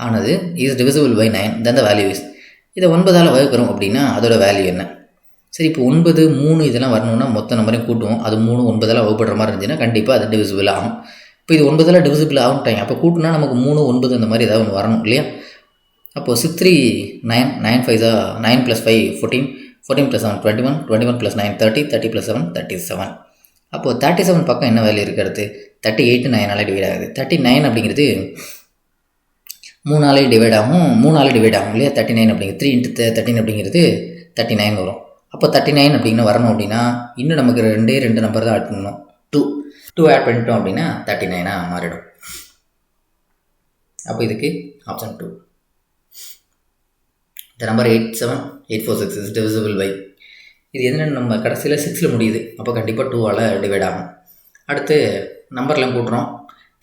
ஆனது is divisible by 9, then the value is. இதை 9ஆல் வகுக்கிறோம் அப்படின்னா அதோட வேல்யூ என்ன? சரி, இப்போ 9, 3 இதெல்லாம் வரணும்னா மொத்த நம்பரையும் கூட்டுவோம். அது 3 9ஆல் வகுப்படுற மாதிரி இருந்துச்சுன்னா கண்டிப்பாக அது டிவிசிபிள் ஆகும். இப்போ இது 9ஆல் டிவிசிபிள் ஆகும், அப்போ கூட்டினா நமக்கு 3, 9 அந்த மாதிரி ஏதாவது ஒன்று வரணும் இல்லையா. அப்போது 6, 3, 9, 9, 5 9 + 5 14, 14 + 7 21, 21 + 9 30, 30 + 7 37. அப்போது 37 பக்கம் என்ன வேல்யூ இருக்குது, அடுத்து 38 9ஆல் டிவைட் ஆகுது. 39 அப்படிங்கிறது 3ஆல் டிவைட் ஆகும், 3ஆல் டிவைட் ஆகும் இல்லையா. 39 அப்படிங்கிறது 3 × 13 அப்படிங்கிறது 39 வரும். அப்போ 39 அப்படின்னு வரணும் அப்படின்னா இன்னும் நமக்கு 2 நம்பர் தான் ஆட் பண்ணணும். 2 ஆட் பண்ணிட்டோம் அப்படின்னா 39ஆக மாறிடும். அப்போ இதுக்கு ஆப்ஷன் 2. இந்த நம்பர் 87846 இஸ் டிவிசிபிள் பை. இது என்னென்னு நம்ம கடைசியில் 6ல் முடியுது, அப்போ கண்டிப்பாக 2ஆல் டிவைட் ஆகும். அடுத்து நம்பர்லாம் கூட்டுறோம்,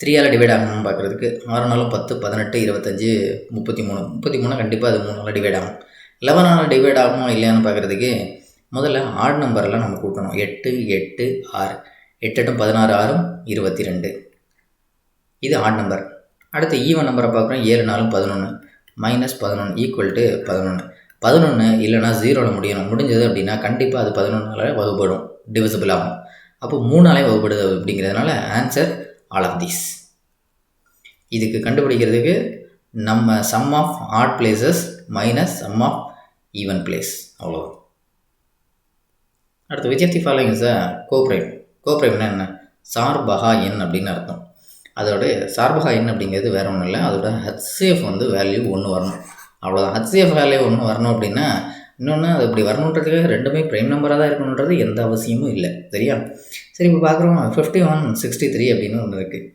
3ஆல் டிவைட் ஆகணும்னு பார்க்குறதுக்கு 6 4 10 18 25 33 கண்டிப்பாக அது 3ஆல் டிவைட் ஆகும். 11ஆல் டிவைட் ஆகுமா இல்லையான்னு பார்க்குறதுக்கு முதல்ல ஆட் நம்பர்லாம் நம்ம கூட்டணும். 8 8 6 8 8 16 6 22, இது ஆட் நம்பர். அடுத்து ஈவன் நம்பரை பார்க்குறோம். 7 4 11 -11 = 11. 11 இல்லைனா 0ல் முடிஞ்சது அப்படின்னா கண்டிப்பாக அது 11ஆல் வகுப்படும், டிவிசிபிள் ஆகும். அப்போ 3ஆலே வகுப்படுது அப்படிங்கிறதுனால ஆன்சர் ஆல் ஆஃப் தீஸ். இதுக்கு கண்டுபிடிக்கிறதுக்கு நம்ம sum of odd places minus sum of even place, அவ்வளோதான். அடுத்து which of the following is coprime. கோப்ரைம்னா என்ன, சார்பகா எண் அப்படின்னு அர்த்தம். அதோட சார்பகா எண் அப்படிங்கிறது வேறு ஒன்றும் இல்லை, அதோட HCF வேல்யூ 1 வரணும், அவ்வளோதான். HCF வேல்யூ 1 வரணும் அப்படின்னா இன்னொன்று அது இப்படி வரணுன்றதுக்கு 2மே ப்ரைம் நம்பராக தான் இருக்கணுன்றது எந்த அவசியமும் இல்லை சரியா. சரி, இப்போ பார்க்குறோம் 5163 அப்படின்னு ஒன்று இருக்குது.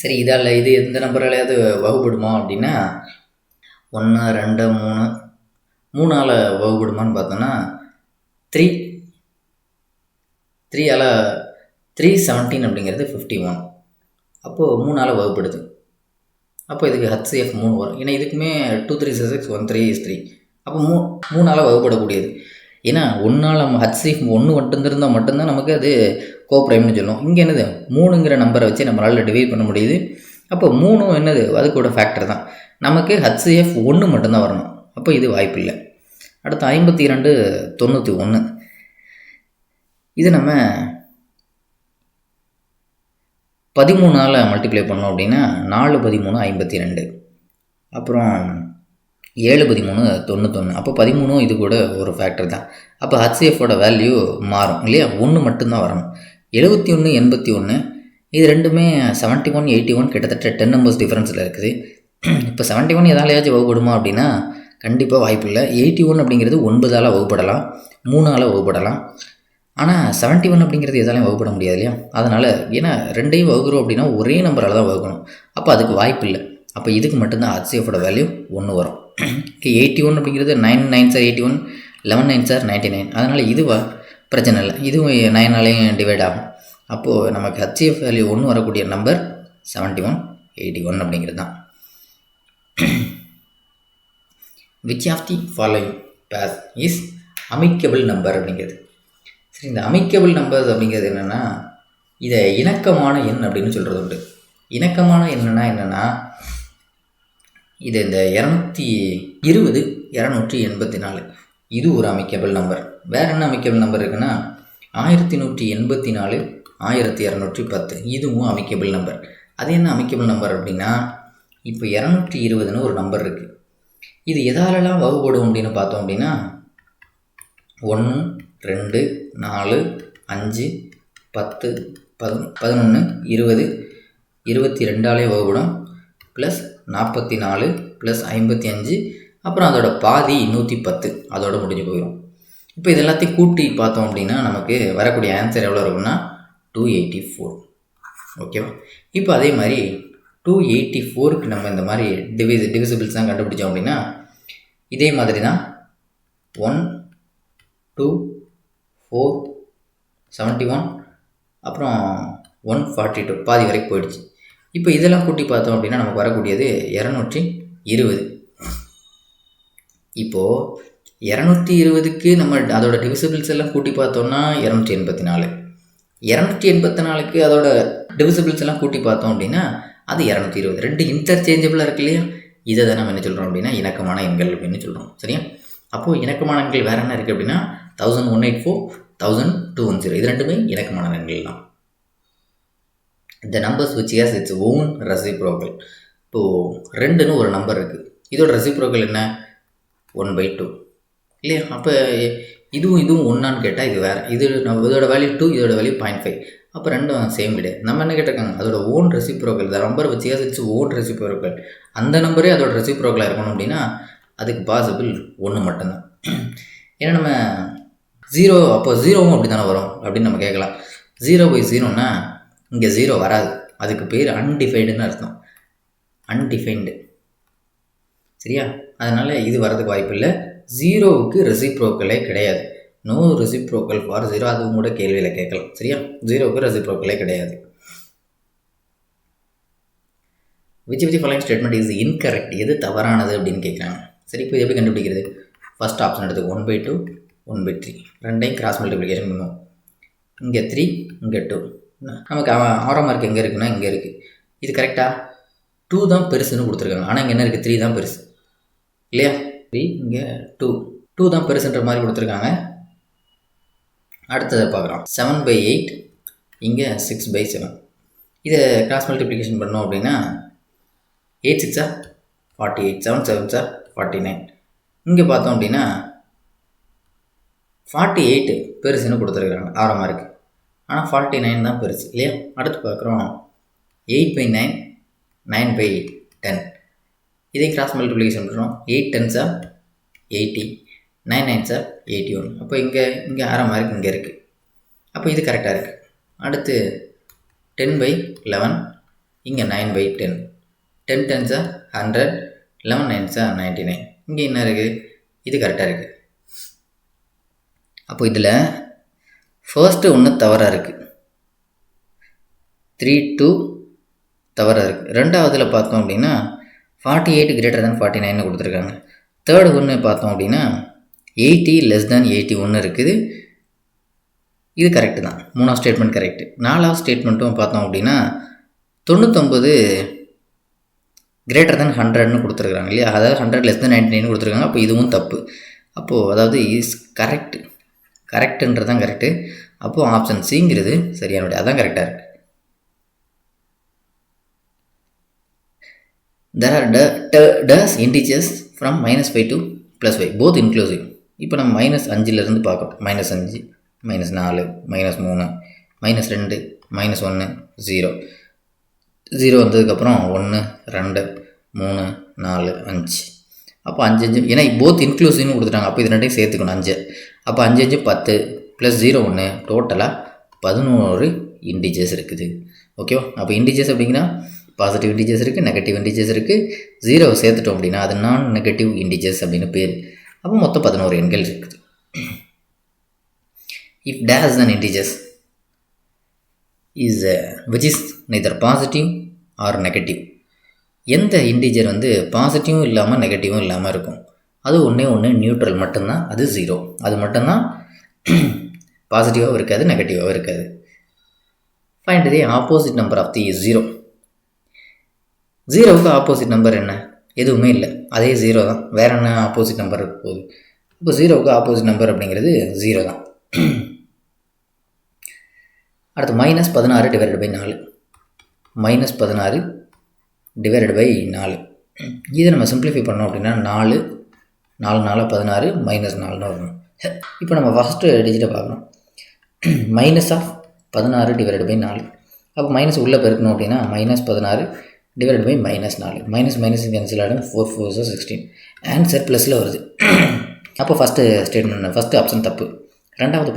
சரி, இது எந்த நம்பராலையாவது வகுப்படுமா அப்படின்னா 1 2 3 3ஆல் வகுப்படுமான்னு பார்த்தோன்னா 3ஆல் 317 அப்படிங்கிறது 51, அப்போது 3ஆல் வகுப்படுது. அப்போ இதுக்கு HCF 3 வரும். ஏன்னா இதுக்குமே 2 3 6 1 3 is 3, அப்போ 3ஆல் வகுப்படக்கூடியது. ஏன்னா 1ஆல் HCF 1 இருந்தால் மட்டும்தான் நமக்கு அது கோப்ரைம்னு சொல்லுவோம். இங்கே என்னது 3ங்கிற நம்பரை வச்சு நம்மளால் டிவைட் பண்ண முடியுது. அப்போ 3 என்னது அதுக்கூட ஃபேக்டர் தான், நமக்கு HCF 1 மட்டும்தான் வரணும். அப்போ இது வாய்ப்பு இல்லை. அடுத்து 52 91, இது நம்ம 13ஆல் மல்டிப்ளை பண்ணோம் அப்படின்னா 4 13 52, அப்புறம் 7 13 91, அப்போ 13 இது கூட ஒரு ஃபேக்டர் தான். அப்போ HCFோட வேல்யூ மாறும் இல்லையா, 1 மட்டும்தான் வரணும். 71 81, இது ரெண்டுமே 71 81 கிட்டத்தட்ட 10 நம்பர்ஸ் டிஃப்ரென்ஸில் இருக்குது. இப்போ 71 எதாலையாச்சும் வகுப்படுமா அப்படின்னா கண்டிப்பாக வாய்ப்பு இல்லை. 81 அப்படிங்கிறது 9ஆல் வகுப்படலாம், 3ஆல் வகுப்படலாம். ஆனால் 71 அப்படிங்கிறது எதாலையும் வகுப்பட முடியாது இல்லையா. அதனால் ஏன்னா 2ஐயும் வகுக்கிறோம் அப்படின்னா ஒரே நம்பரால் தான் வகுக்கணும், அப்போ அதுக்கு வாய்ப்பு இல்லை. அப்போ இதுக்கு மட்டும்தான் HCFோட வேல்யூ 1 வரும். 81 அப்படிங்கிறது 9 9 சார் 81, 11 9 சார் 99, அதனால் இதுவா பிரச்சனை இல்லை, இதுவும் 9ஆலேயும் டிவைட் ஆகும். அப்போது நமக்கு HCF வேல்யூ 1 வரக்கூடிய நம்பர் 71 81 அப்படிங்கிறது தான். Which of the following path is amicable number அப்படிங்கிறது. சரி, இந்த அமிக்கபிள் நம்பர்ஸ் அப்படிங்கிறது என்னென்னா, இதை இணக்கமான எண் அப்படின்னு சொல்கிறது உண்டு. இணக்கமான என்னென்னா இது இந்த 220 284 இது ஒரு அமிக்கபிள் நம்பர். வேறு என்ன அமிக்கபிள் நம்பர் இருக்குன்னா 1184 1210 இதுவும் அமிக்கபிள் நம்பர். அது என்ன அமிக்கபிள் நம்பர் அப்படின்னா, இப்போ 220ன்னு ஒரு நம்பர் இருக்குது. இது எதாலெல்லாம் வகுப்படும் அப்படின்னு பார்த்தோம் அப்படின்னா 1 2 4 5 10 11 20 22ஆலே வகுப்படும், ப்ளஸ் 44 ப்ளஸ் 55 அப்புறம் அதோட பாதி 110 அதோட முடிஞ்சு போயிடும். இப்போ இது எல்லாத்தையும் கூட்டி பார்த்தோம் அப்படின்னா நமக்கு வரக்கூடிய ஆன்சர் எவ்வளோ இருக்குன்னா 284. ஓகேவா? இப்போ அதே மாதிரி 284க்கு நம்ம இந்த மாதிரி டிவிசிபிள்ஸ் தான் கண்டுபிடிச்சோம் அப்படின்னா இதே மாதிரி தான் 1 2 4 71 அப்புறம் 142 பாதி வரைக்கும் போயிடுச்சு. இப்போ இதெல்லாம் கூட்டி பார்த்தோம் அப்படின்னா நமக்கு வரக்கூடியது 220. இப்போது 220க்கு நம்ம அதோட டிவிசிபிள்ஸ் எல்லாம் கூட்டி பார்த்தோம்னா 284. 284க்கு அதோட டிவிசிபிள்ஸ் எல்லாம் கூட்டி பார்த்தோம் அப்படின்னா அது 220. ரெண்டு இன்டர்சேஞ்சபிளாக இருக்கு இல்லையா? இதை தான் நம்ம என்ன சொல்கிறோம் அப்படின்னா இணக்கமான எண்கள் அப்படின்னு சொல்கிறோம். சரியா? அப்போது இணக்கமான எண்கள் வேறு என்ன இருக்குது அப்படின்னா 1184 1210 இது ரெண்டுமே இணக்கமான எண்கள் தான். The numbers which has its own reciprocal. இப்போது 2ன்னு ஒரு நம்பர் இருக்குது, இதோட ரெசிப்ரோக்கல் என்ன 1/2 இல்லையா? அப்போ இதுவும் ஒன்றான்னு கேட்டால் இது வேறு, இதோட வேல்யூ 2 இதோட வேல்யூ 0.5. அப்போ ரெண்டும் சேம் கிடையாது. நம்ம என்ன கேட்டிருக்காங்க அதோட own reciprocal. The number which has its own reciprocal. அந்த நம்பரே அதோட ரெசிப்ரோக்கலாக இருக்கணும் அப்படின்னா அதுக்கு பாசிபிள் 1 மட்டும்தான். ஏன்னா நம்ம 0 அப்போ 0வும் அப்படி தானே வரும் அப்படின்னு நம்ம கேட்கலாம். 0/0ன்னா இங்கே 0 வராது, அதுக்கு பேர் அன்டிஃபைடுன்னு அர்த்தம். அன்டிஃபைன்டு. சரியா? அதனால் இது வரதுக்கு வாய்ப்பு இல்லை. 0வுக்கு ரெசிப்ரோக்கலே கிடையாது. No reciprocal for 0. அதுவும் கூட கேள்வியில் கேட்கலாம். சரியா? 0வுக்கு ரெசிப்ரோக்கலே கிடையாது. which following statement is incorrect. எது தவறானது அப்படின்னு கேட்குறாங்க. சரி, இப்போ எப்படி கண்டுபிடிக்கிறது? ஃபஸ்ட் ஆப்ஷன் எடுத்து 1/2 1/3 ரெண்டையும் கிராஸ் மல்டிப்ளிகேஷன் பண்ணுவோம். இங்கே 3 இங்கே 2. நமக்கு 6ஆம் மார்க் எங்கே இருக்குன்னா இங்கே இருக்குது. இது கரெக்டாக 2 தான் பெருசுன்னு கொடுத்துருக்காங்க. ஆனால் இங்கே என்ன இருக்குது 3 தான் பெருசு இல்லையா? 3 இங்கே 2 தான் பெருசுன்ற மாதிரி கொடுத்துருக்காங்க. அடுத்ததை பார்க்குறோம். 7/8 இங்கே 6/7. இதை கிராஸ் மல்டிப்ளிகேஷன் பண்ணோம் அப்படின்னா 8 6 48 7 7 49. இங்கே பார்த்தோம் அப்படின்னா 48 பெருசுன்னு கொடுத்துருக்குறாங்க 6ஆம் மார்க்கு. ஆனால் 49 தான் பெருசு இல்லையா? அடுத்து பார்க்குறோம் 8/9 9/10. இதே கிராஸ் மல்டிப்ளிகேஷன் பண்ணுறோம். 8 10s 80 9 9s 81. அப்போ இங்கே 6ஆம் மார்க் இங்கே இருக்குது. அப்போ இது கரெக்டாக இருக்குது. அடுத்து 10/11 இங்கே 9/10 10 10s 100 11 9s 99. இங்கே என்ன இருக்குது? இது கரெக்டாக இருக்குது. அப்போ இதில் ஃபர்ஸ்ட்டு ஒன்று தவறாக இருக்குது, 3 2 தவறாக இருக்குது. ரெண்டாவதில் பார்த்தோம் அப்படின்னா 48 > 49 கொடுத்துருக்காங்க. தேர்டு ஒன்று பார்த்தோம் அப்படின்னா 80 < 81 இருக்குது. இது கரெக்டு தான். 3ஆவது ஸ்டேட்மெண்ட் கரெக்டு. 4ஆவது ஸ்டேட்மெண்ட்டும் பார்த்தோம் அப்படின்னா 99 > 100ன்னு கொடுத்துருக்குறாங்க இல்லையா? அதாவது 100 < 99 கொடுத்துருக்காங்க. அப்போ இதுவும் தப்பு. அப்போது அதாவது இஸ் கரெக்டுன்றது தான் கரெக்டு. அப்போது ஆப்ஷன் சிங்கிறது சரியானுடைய அதான் கரெக்டாக இருக்குது. There are does integers from -5 to +5 both inclusive. இப்போ நம்ம -5லேருந்து பார்க்குறோம். -5 -4 -3 -2 -1 0 0 வந்ததுக்கப்புறம் 1 2 3 4 5. அப்போ 5 5 ஏன்னா போத் இன்க்ளூசிவ்னு கொடுத்துட்டாங்க. அப்போ இது ரெண்டையும் சேர்த்துக்கணும் 5. அப்போ 5 5 10 + 0 1 டோட்டலாக 11 இன்டிஜர்ஸ் இருக்குது. ஓகேவா? அப்போ இன்டிஜர்ஸ் அப்படிங்கன்னா பாசிட்டிவ் இன்டிஜர்ஸ் இருக்குது, நெகட்டிவ் இன்டிஜர்ஸ் இருக்குது. 0 சேர்த்துட்டோம் அப்படின்னா அது நான் நெகட்டிவ் இன்டிஜர்ஸ் அப்படின்னு பேர். அப்போ மொத்தம் 11 எண்கள் இருக்குது. If days an integers is which is neither positive or negative. எந்த இன்டிஜர் வந்து பாசிட்டிவும் இல்லாமல் நெகட்டிவும் இல்லாமல் இருக்கும் அது ஒன்று நியூட்ரல் மட்டும்தான், அது 0. அது மட்டும்தான் பாசிட்டிவாகவும் இருக்காது, நெகட்டிவாகவும் இருக்காது. Find the opposite number of the 0. 0க்கு ஆப்போசிட் நம்பர் என்ன? எதுவுமே இல்லை, அதே 0 தான். வேறு என்ன ஆப்போசிட் நம்பர் இருக்க போகுது? இப்போ 0க்கு ஆப்போசிட் நம்பர் அப்படிங்கிறது 0 தான். அடுத்து -16 டிவைடட் பை 4. -16 divided by 4. இதை நம்ம சிம்பிளிஃபை பண்ணோம் அப்படின்னா 4 4 16 -4ன்னு வரணும். இப்போ நம்ம ஃபஸ்ட்டு டிஜிட்டை பார்க்கணும். -16 டிவைடட் பை 4. அப்போ மைனஸ் உள்ளே பெருக்கணும் அப்படின்னா -16 டிவைடட் பை -4. மைனஸ் கேன்சல் ஆகிடும். 4 4 16. ஆன்சர் ப்ளஸில் வருது. அப்போ ஃபஸ்ட்டு ஆப்ஷன் தப்பு. ரெண்டாவது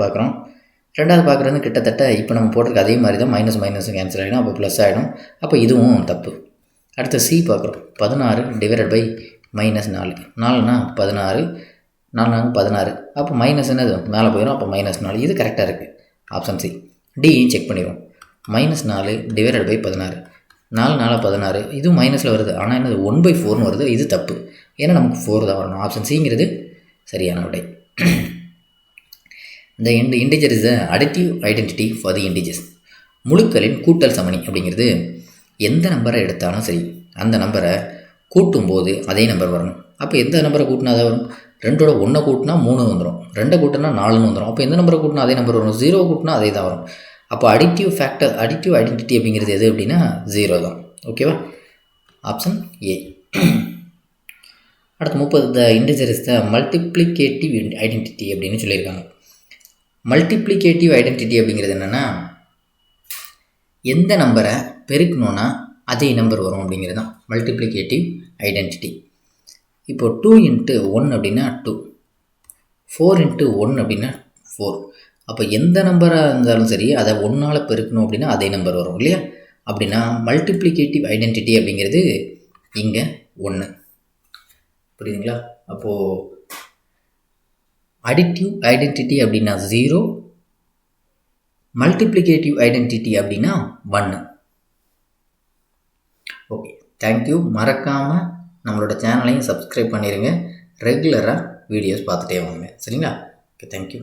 பார்க்குறது கிட்டத்தட்ட இப்போ நம்ம போட்டிருக்க அதே மாதிரி தான். மைனஸ் கேன்சல் ஆகிடும், அப்போ ப்ளஸ் ஆகிடும். அப்போ இதுவும் தப்பு. அடுத்து சி பார்க்குறோம். 16 டிவைடட் பை -4. 4னா 16, 4 16. அப்போ மைனஸ் என்னது மேலே போயிடும், அப்போ -4. இது கரெக்டாக இருக்குது, ஆப்ஷன் சி. டி செக் பண்ணிடுவோம். -4 டிவைடட் பை 16. 4 4 16. இதுவும் மைனஸில் வருது, ஆனால் என்னது 1/4ன்னு வருது. இது தப்பு, ஏன்னா நமக்கு 4 தான் வரணும். ஆப்ஷன் சிங்கிறது சரியான விடை. இந்த integer is the additive identity for the integers. முழுக்களின் கூட்டல் சமணி அப்படிங்கிறது எந்த நம்பரை எடுத்தாலும் சரி, அந்த நம்பரை கூட்டும்போது அதே நம்பர் வரணும். அப்போ எந்த நம்பரை கூட்டினா தான் வரும்? 2ஓட 1 கூட்டினா 3 வந்துடும், 2 கூட்டினா 4ன்னு வந்துடும். அப்போ எந்த நம்பரை கூட்டினா அதே நம்பர் வரும்? 0 கூட்டினா அதே தான் வரும். அப்போ அடிட்டிவ் ஐடென்டிட்டி அப்படிங்கிறது எது அப்படின்னா 0 தான். ஓகேவா? Option A. அடுத்து 30. த integer is the multiplicative identity அப்படின்னு சொல்லியிருக்காங்க. மல்டிப்ளிகேட்டிவ் ஐடென்டிட்டி அப்படிங்கிறது என்னென்னா, எந்த நம்பரை பெருக்கணுன்னா அதே நம்பர் வரும் அப்படிங்கிறது தான் மல்டிப்ளிகேட்டிவ் ஐடென்டிட்டி. இப்போது 2 × 1 அப்படின்னா 2, 4 × 1 அப்படின்னா 4. அப்போ எந்த நம்பராக இருந்தாலும் சரி, அதை 1ஆல் பெருக்கணும் அப்படின்னா அதே நம்பர் வரும் இல்லையா? அப்படின்னா மல்டிப்ளிகேட்டிவ் ஐடென்டிட்டி அப்படிங்கிறது இங்கே 1. புரியுதுங்களா? அப்போது அடிட்டிவ் ஐடென்டிட்டி அப்படின்னா 0, மல்டிப்ளிகேட்டிவ் ஐடென்டிட்டி அப்படின்னா 1. Okay, thank you. மறக்காமல் நம்மளோட சேனலையும் சப்ஸ்கிரைப் பண்ணிடுங்க. ரெகுலராக வீடியோஸ் பார்த்துட்டே வாங்க, சரிங்களா? Okay, thank you.